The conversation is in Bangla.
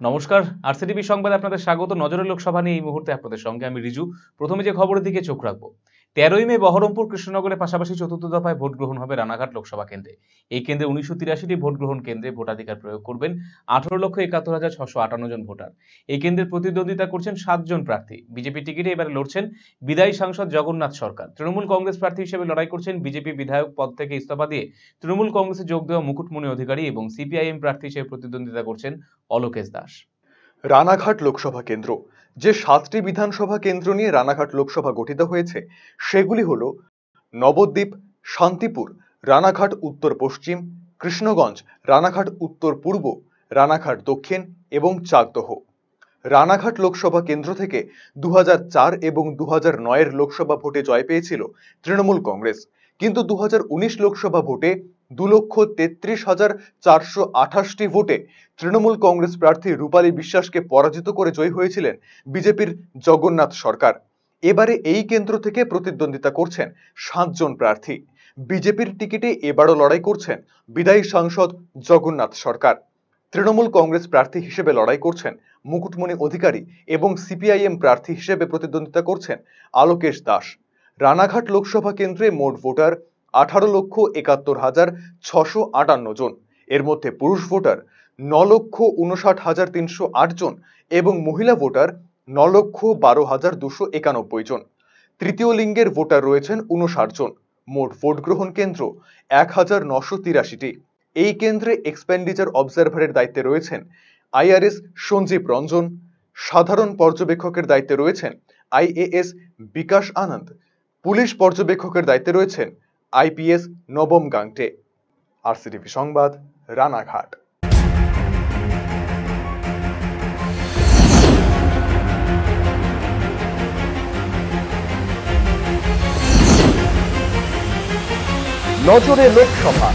নমস্কার, আরসিটিভি সংবাদে আপনাদের স্বাগত। নজরে লোকসভা নিয়ে এই মুহূর্তে আপনাদের সঙ্গে আমি রিজু। প্রথমে যে খবরের দিকে চোখ রাখবো, 13ই মে বহরমপুর কৃষ্ণনগরের পাশাপাশি চতুর্থ দফায় ভোট গ্রহণ হবে রানাঘাট লোকসভা কেন্দ্রে। এই কেন্দ্রে 1983টি ভোট গ্রহণ কেন্দ্রে ভোটাধিকার প্রয়োগ করবেন 18,71,658 জন ভোটার। এই কেন্দ্রে প্রতিদ্বন্দ্বিতা করছেন 7 জন প্রার্থী। বিজেপি টিকিটে এবারে লড়ছেন বিদায়ী সাংসদ জগন্নাথ সরকার। তৃণমূল কংগ্রেস প্রার্থী হিসেবে লড়াই করছেন বিজেপি বিধায়ক পদ থেকে ইস্তফা দিয়ে তৃণমূল কংগ্রেসে যোগ দেওয়া মুকুটমণি অধিকারী এবং সিপিআইএম প্রার্থী হিসেবে প্রতিদ্বন্দ্বিতা করছেন অলোকেশ দাস। রানাঘাট লোকসভা কেন্দ্র, যে 7টি বিধানসভা কেন্দ্র নিয়ে রানাঘাট লোকসভা গঠিত হয়েছে সেগুলি হল নবদ্বীপ, শান্তিপুর, রানাঘাট উত্তর পশ্চিম, কৃষ্ণগঞ্জ, রানাঘাট উত্তর পূর্ব, রানাঘাট দক্ষিণ এবং চাকদহ। রানাঘাট লোকসভা কেন্দ্র থেকে 2004 এবং 2009-এর লোকসভা ভোটে জয় পেয়েছিল তৃণমূল কংগ্রেস, কিন্তু 2019 লোকসভা ভোটে 2,33,428টি ভোটে তৃণমূল কংগ্রেস প্রার্থী রূপালী বিশ্বাসকে পরাজিত করে জয়ী হয়েছিলেন বিজেপির জগন্নাথ সরকার। এবারে এই কেন্দ্র থেকে প্রতিদ্বন্দ্বিতা করছেন 7 জন প্রার্থী। বিজেপির টিকিটে এবারও লড়াই করছেন বিদায়ী সাংসদ জগন্নাথ সরকার। তৃণমূল কংগ্রেস প্রার্থী হিসেবে লড়াই করছেন মুকুটমণি অধিকারী এবং সিপিআইএম প্রার্থী হিসেবে প্রতিদ্বন্দ্বিতা করছেন আলোকেশ দাস। রানাঘাট লোকসভা কেন্দ্রে মোট ভোটার 18,71,658 জন। এর মধ্যে পুরুষ ভোটার 9,59,308 জন এবং মহিলা ভোটার 9,12,291 জন। তৃতীয় লিঙ্গের ভোটার রয়েছেন 59 জন। মোট ভোট গ্রহণ কেন্দ্র 1,983টি। এই কেন্দ্রে এক্সপেন্ডিচার অবজারভারের দায়িত্বে রয়েছেন আইআরএস সঞ্জীব রঞ্জন। সাধারণ পর্যবেক্ষকের দায়িত্বে রয়েছেন আইএএস বিকাশ আনন্দ। পুলিশ পর্যবেক্ষকের দায়িত্বে রয়েছেন আইপিএস নবম গাংটে। আরসিটিভি সংবাদ, রানাঘাট। নজরে লোকসভা।